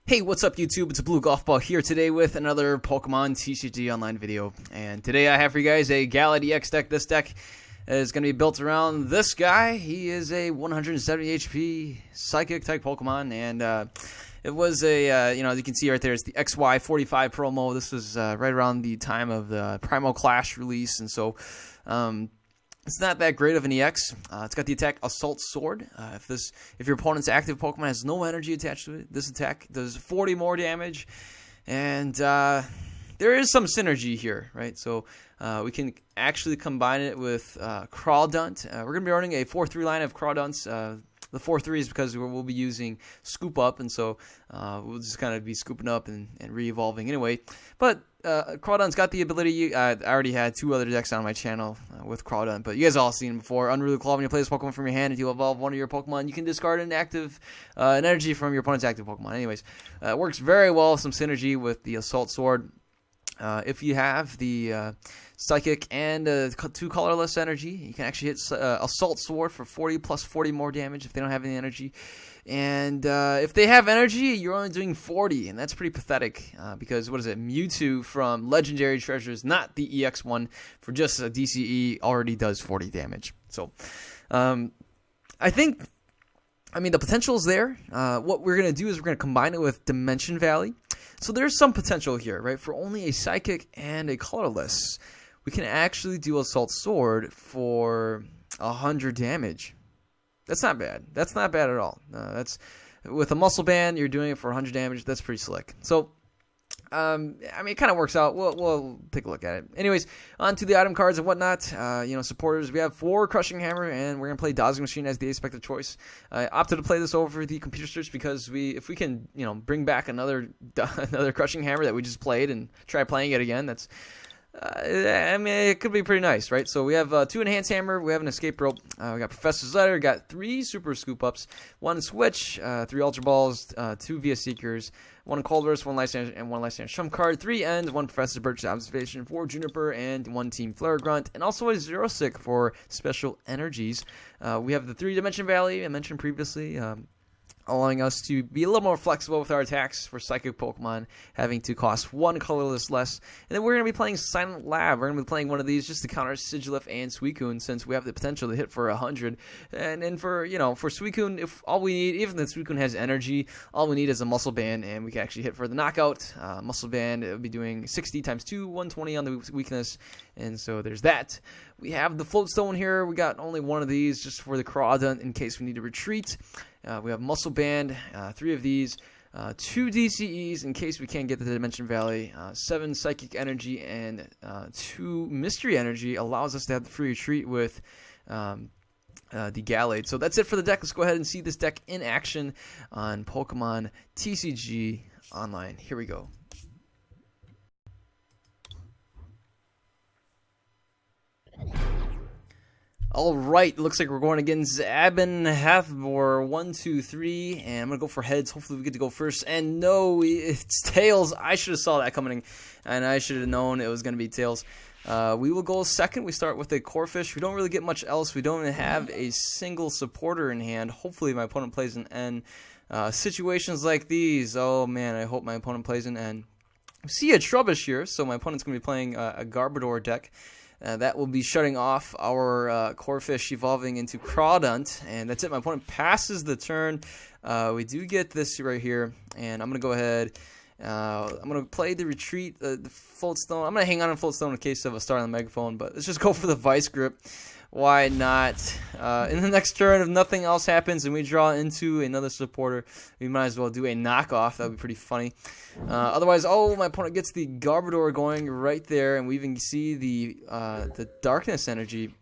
Hey, what's up YouTube? It's a Blue Golf Ball here today with another Pokemon TCG Online video. And today I have for you guys a Gallade EX deck. This deck is going to be built around this guy. He is a 170 HP Psychic type Pokemon. And it was a, as you can see right there, it's the XY45 promo. This was right around the time of the Primal Clash release. And so, it's not that great of an EX. It's got the attack Assault Sword. If your opponent's active Pokemon has no energy attached to it, this attack does 40 more damage. And there is some synergy here, right? So we can actually combine it with Crawdunt. We're going to be running a 4-3 line of Crawdunts. The 4-3 is because we'll be using Scoop Up, and so we'll just kind of be scooping up and re-evolving anyway. But Crawdunt's got the ability. I already had two other decks on my channel with Crawdunt, but you guys all seen them before. Unruly Claw, when you play this Pokemon from your hand, if you evolve one of your Pokemon, you can discard an energy from your opponent's active Pokemon. Anyways, it works very well, some synergy with the Assault Sword. If you have the Psychic and 2 colorless energy, you can actually hit Assault Sword for 40 plus 40 more damage if they don't have any energy. And if they have energy, you're only doing 40, and that's pretty pathetic because, what is it, Mewtwo from Legendary Treasures, not the EX one, for just a DCE already does 40 damage. So the potential is there. What we're going to do is we're going to combine it with Dimension Valley. So there's some potential here, right? For only a Psychic and a colorless, we can actually do Assault Sword for 100 damage. That's not bad. That's not bad at all. That's with a Muscle Band, you're doing it for 100 damage. That's pretty slick. So, it kind of works out. We'll take a look at it. Anyways, on to the item cards and whatnot. Supporters, we have 4 Crushing Hammer, and we're going to play Dodging Machine as the aspect of choice. I opted to play this over the computer search because if we can, bring back another Crushing Hammer that we just played and try playing it again, that's... it could be pretty nice, right? So we have 2 Enhanced Hammer, we have an Escape Rope, we got Professor's Letter, got 3 Super Scoop Ups, 1 Switch, 3 Ultra Balls, 2 Via Seekers, 1 Cold Burst, 1 Lifestyle, and 1 Lifestyle Trump card, 3 Ends, 1 Professor Birch's Observation, 4 Juniper, and 1 Team Flare Grunt, and also a Zero Sick for special energies. We have the 3 Dimension Valley I mentioned previously, allowing us to be a little more flexible with our attacks for Psychic Pokemon, having to cost 1 colorless less. And then we're going to be playing Silent Lab. We're going to be playing one of these just to counter Sigilyph and Suicune, since we have the potential to hit for 100. And for Suicune, if all we need, even if Suicune has energy, all we need is a Muscle Band, and we can actually hit for the knockout. Muscle Band, it would be doing 60 times 2, 120 on the weakness. And so there's that. We have the Float Stone here. We got only 1 of these just for the Crawdaunt in case we need to retreat. We have Muscle Band, 3 of these, 2 DCEs in case we can't get to the Dimension Valley, 7 Psychic Energy, and 2 Mystery Energy allows us to have the free retreat with the Gallade. So that's it for the deck. Let's go ahead and see this deck in action on Pokemon TCG Online. Here we go. All right, looks like we're going against Abin Hathbor 1, 2, 3, and I'm gonna go for heads. Hopefully, we get to go first. And no, it's tails. I should have saw that coming, and I should have known it was gonna be tails. We will go second. We start with a Corphish. We don't really get much else. We don't have a single supporter in hand. Hopefully, my opponent plays an N. Situations like these, oh man, I hope my opponent plays an N. We see a Trubbish here, so my opponent's gonna be playing a Garbodor deck. That will be shutting off our Corphish evolving into Crawdaunt, and that's it. My opponent passes the turn. We do get this right here, and I'm going to go ahead. I'm going to play the retreat, the Float Stone. I'm going to hang on to Float Stone in case of a start on the Megaphone, but let's just go for the Vice Grip. Why not? In the next turn, if nothing else happens and we draw into another supporter, we might as well do a knockoff. That would be pretty funny. Otherwise, my opponent gets the Garbodor going right there, and we even see the Darkness Energy.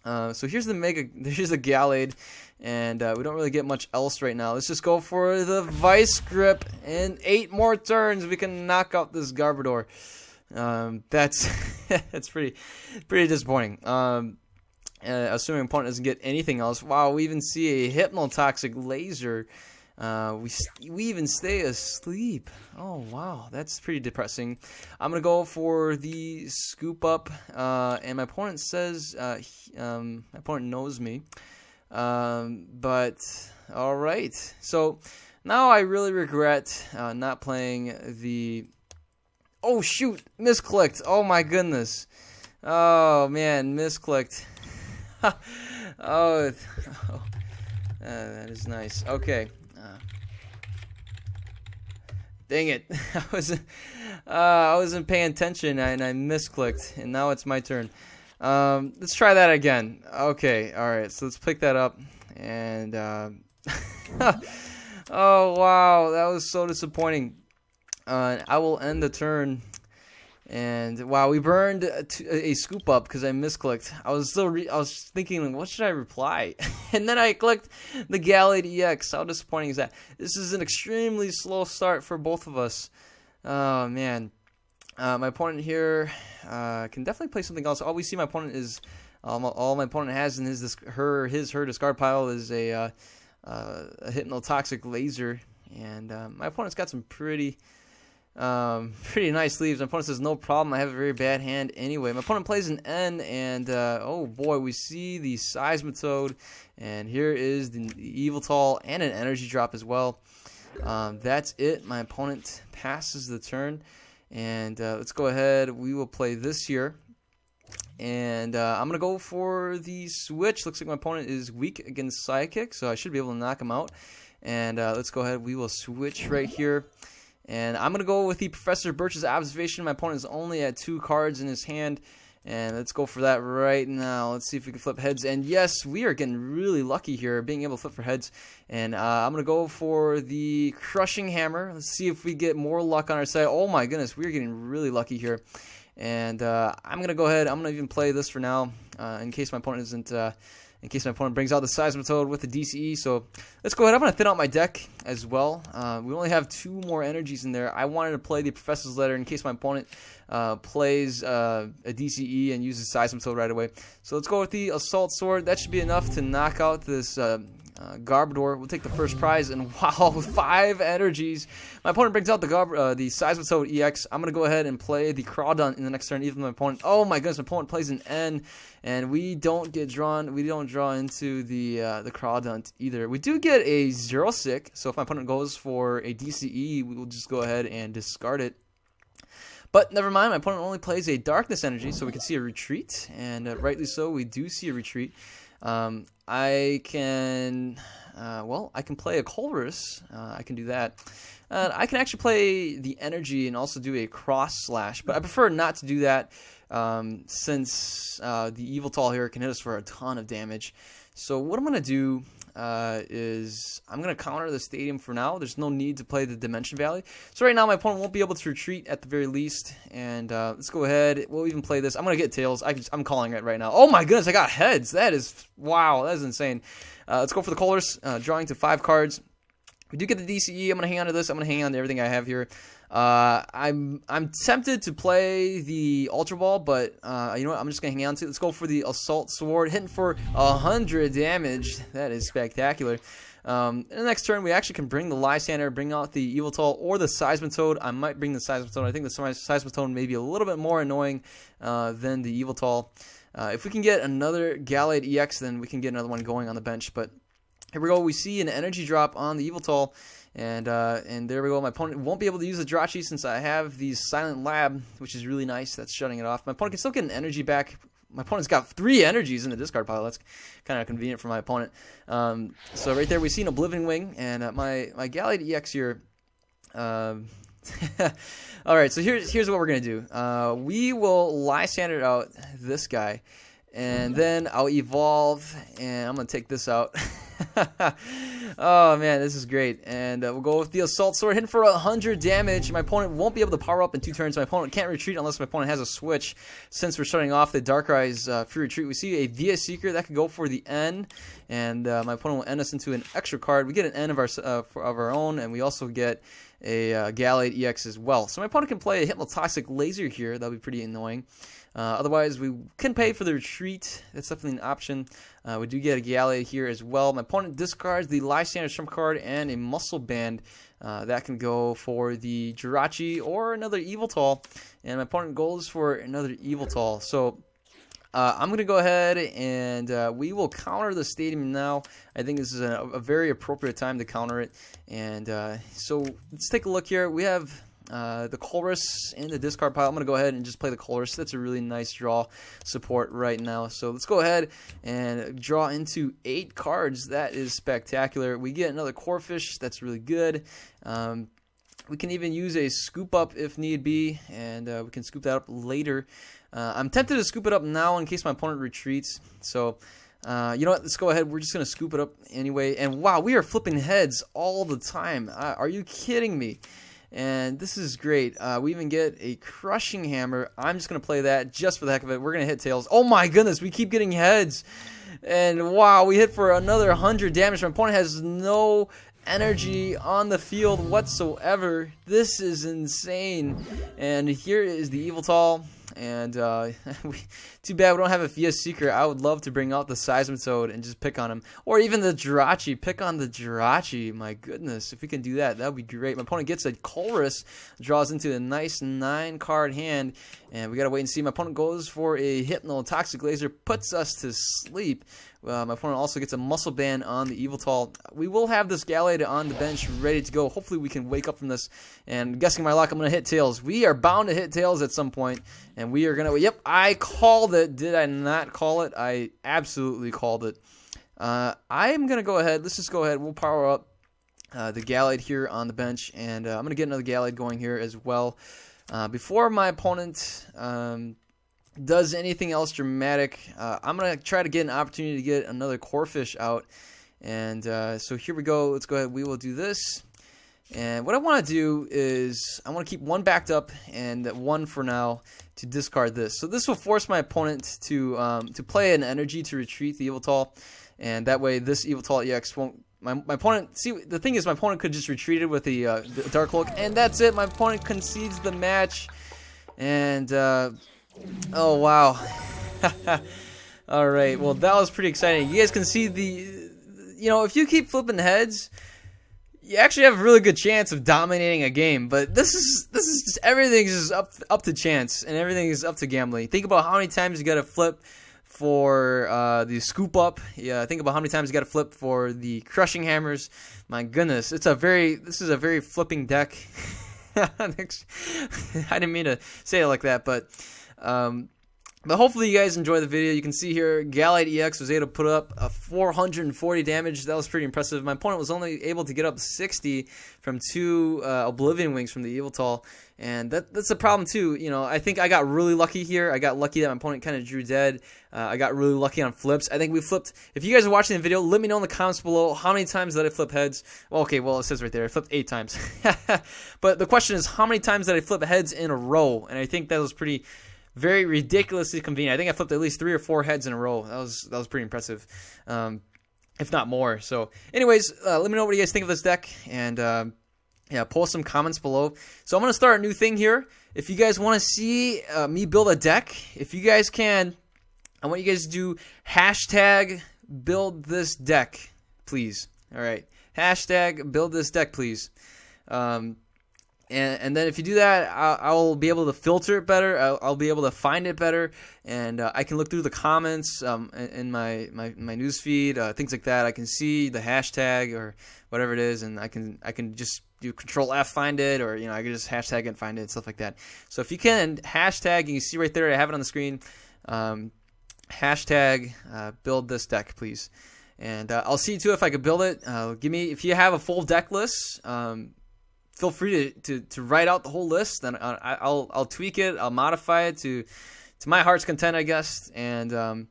So here's the Gallade, and we don't really get much else right now. Let's just go for the Vice Grip. In 8 more turns, we can knock out this Garbodor. That's that's pretty disappointing. Assuming opponent doesn't get anything else. Wow, we even see a Hypnotoxic Laser. We even stay asleep. Oh, wow, that's pretty depressing. I'm going to go for the Scoop Up, and my opponent says, my opponent knows me. But, all right. So, Now I really regret not playing the... Oh, shoot! Misclicked! Oh, my goodness. Oh, man, misclicked. Oh, that is nice. Okay. Dang it. I wasn't paying attention and I misclicked, and now it's my turn. Let's try that again. Okay, alright, so let's pick that up. And, oh, wow, that was so disappointing. I will end the turn. And wow, we burned a scoop up because I misclicked. I was thinking, what should I reply? And then I clicked the Gallade EX. How disappointing is that? This is an extremely slow start for both of us. Oh man, my opponent here can definitely play something else. All we see my opponent is all my opponent has in her discard pile is a hypnotoxic laser, and my opponent's got some pretty nice leaves. My opponent says no problem, I have a very bad hand anyway. My opponent plays an N, and oh boy, we see the Seismitoad, and here is the Eviltal and an energy drop as well. That's it. My opponent passes the turn, and let's go ahead. We will play this here, and I'm gonna go for the switch. Looks like my opponent is weak against Psychic, so I should be able to knock him out. And let's go ahead. We will switch right here. And I'm going to go with the Professor Birch's Observation. My opponent is only at 2 cards in his hand. And let's go for that right now. Let's see if we can flip heads. And yes, we are getting really lucky here, being able to flip for heads. And I'm going to go for the Crushing Hammer. Let's see if we get more luck on our side. Oh my goodness, we are getting really lucky here. And I'm going to go ahead. I'm going to even play this for now in case my opponent isn't... in case my opponent brings out the Seismitoad with the DCE. So let's go ahead. I'm going to thin out my deck as well. We only have 2 more energies in there. I wanted to play the Professor's Letter in case my opponent plays a DCE and uses Seismitoad right away. So let's go with the Assault Sword. That should be enough to knock out this Garbodor. We'll take the first prize, and wow, 5 energies. My opponent brings out the Seismitoad EX. I'm going to go ahead and play the Crawdaunt in the next turn, even my opponent. Oh my goodness, my opponent plays an N, and we don't get drawn. We don't draw into the Crawdaunt either. We do get a Zero Sick, so if my opponent goes for a DCE, we will just go ahead and discard it. But never mind, my opponent only plays a Darkness Energy, so we can see a retreat, and rightly so, we do see a retreat. I can play a Colress. I can do that. I can actually play the Energy and also do a Cross Slash, but I prefer not to do that since the Eviltal here can hit us for a ton of damage. So what I'm going to do is I'm going to counter the Stadium for now. There's no need to play the Dimension Valley. So right now my opponent won't be able to retreat at the very least. And let's go ahead. We'll even play this. I'm going to get Tails. I'm calling it right now. Oh my goodness, I got Heads. That is, wow, that is insane. Let's go for the Colors, drawing to 5 cards. We do get the DCE. I'm going to hang on to this. I'm going to hang on to everything I have here. I'm tempted to play the Ultra Ball, but you know what? I'm just going to hang on to it. Let's go for the Assault Sword, hitting for 100 damage. That is spectacular. In the next turn, we actually can bring the Lysander, bring out the Eviltal, or the Seismitoad. I might bring the Seismitoad. I think the Seismitoad may be a little bit more annoying than the Eviltal. If we can get another Gallade EX, then we can get another one going on the bench, but here we go. We see an energy drop on the Eviltal, and there we go. My opponent won't be able to use the Jirachi since I have the Silent Lab, which is really nice. That's shutting it off. My opponent can still get an energy back. My opponent's got 3 energies in the discard pile. That's kind of convenient for my opponent. So right there, we see an Oblivion Wing, and my Gallade EX here. All right, so here's what we're gonna do. We will Lysander out this guy, and then I'll evolve, and I'm gonna take this out. Oh man, this is great. And we'll go with the Assault Sword, hitting for 100 damage. My opponent won't be able to power up in 2 turns. My opponent can't retreat unless my opponent has a switch. Since we're starting off the Darkrai's free retreat, we see a Via Seeker that could go for the N, and my opponent will end us into an extra card. We get an N of our own, and we also get a Gallade EX as well. So my opponent can play a Hypnotoxic Laser here. That'll be pretty annoying. Otherwise, we can pay for the retreat. That's definitely an option. We do get a Gallade here as well. My opponent discards the Lysander Shrimp card and a Muscle Band. That can go for the Jirachi or another Eviltal. And my opponent goes for another Eviltal. So I'm going to go ahead and we will counter the stadium now. I think this is a very appropriate time to counter it. And so let's take a look here. We have the Colress in the discard pile. I'm going to go ahead and just play the Colress. That's a really nice draw support right now. So let's go ahead and draw into 8 cards. That is spectacular. We get another Corphish. That's really good. We can even use a scoop up if need be, and we can scoop that up later. I'm tempted to scoop it up now in case my opponent retreats. So, you know what? Let's go ahead. We're just going to scoop it up anyway. And wow, we are flipping heads all the time. Are you kidding me? And this is great. We even get a Crushing Hammer. I'm just going to play that just for the heck of it. We're going to hit tails. Oh my goodness, we keep getting heads. And wow, we hit for another 100 damage. My opponent has no energy on the field whatsoever. This is insane. And here is the Eviltal. And too bad we don't have a Via Seeker. I would love to bring out the Seismitoad and just pick on him. Or even the Jirachi. Pick on the Jirachi. My goodness. If we can do that, that would be great. My opponent gets a Colress. Draws into a nice 9-card hand. And we got to wait and see. My opponent goes for a Hypno. Toxic Laser puts us to sleep. My opponent also gets a Muscle Band on the Eviltal. We will have this Gallade on the bench ready to go. Hopefully we can wake up from this. And guessing my luck, I'm going to hit tails. We are bound to hit tails at some point. And we are going to... Yep, I called it. Did I not call it? I absolutely called it. I am going to go ahead. Let's just go ahead. We'll power up the Gallade here on the bench. And I'm going to get another Gallade going here as well. Before my opponent... does anything else dramatic, I'm going to try to get an opportunity to get another Corphish out. And so here we go. Let's go ahead. We will do this. And what I want to do is I want to keep 1 backed up and 1 for now to discard this. So this will force my opponent to play an energy to retreat the Eviltal. And that way this Eviltal EX won't... My opponent... See, the thing is my opponent could just retreat it with the Dark Cloak. And that's it. My opponent concedes the match. And... oh, wow. Alright, well, that was pretty exciting. You guys can see the... You know, if you keep flipping heads, you actually have a really good chance of dominating a game. But this is just... Everything is up to chance, and everything is up to gambling. Think about how many times you got to flip for the scoop up. Yeah, think about how many times you got to flip for the Crushing Hammers. My goodness, this is a very flipping deck. I didn't mean to say it like that, but hopefully you guys enjoy the video. You can see here Gallade EX was able to put up a 440 damage. That was pretty impressive. My opponent was only able to get up 60 from 2 Oblivion Wings from the Eviltal, and that's a problem too. You know, I think I got really lucky here. I got lucky that my opponent kind of drew dead. I got really lucky on flips. I think we flipped. If you guys are watching the video, let me know in the comments below how many times did I flip heads. Well, okay, well it says right there I flipped 8 times. But the question is how many times did I flip heads in a row? And I think that was very ridiculously convenient. I think I flipped at least 3 or 4 heads in a row. That was pretty impressive, if not more. So, anyways, let me know what you guys think of this deck, and yeah, post some comments below. So I'm gonna start a new thing here. If you guys want to see me build a deck, if you guys can, I want you guys to do hashtag build this deck, please. All right, hashtag build this deck, please. And then if you do that, I'll be able to filter it better. I'll be able to find it better, and I can look through the comments in my news feed, things like that. I can see the hashtag or whatever it is, and I can just do Control F, find it, or I can just hashtag it and find it, stuff like that. So if you can hashtag, you can see right there, I have it on the screen. Hashtag build this deck, please, and I'll see to if I can build it. If you have a full deck list. Feel free to write out the whole list, and I'll tweak it, I'll modify it to my heart's content, I guess. And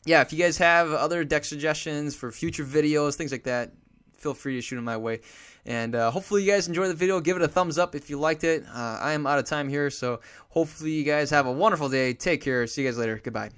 yeah, if you guys have other deck suggestions for future videos, things like that, feel free to shoot them my way. And hopefully you guys enjoyed the video. Give it a thumbs up if you liked it. I am out of time here, so hopefully you guys have a wonderful day. Take care. See you guys later. Goodbye.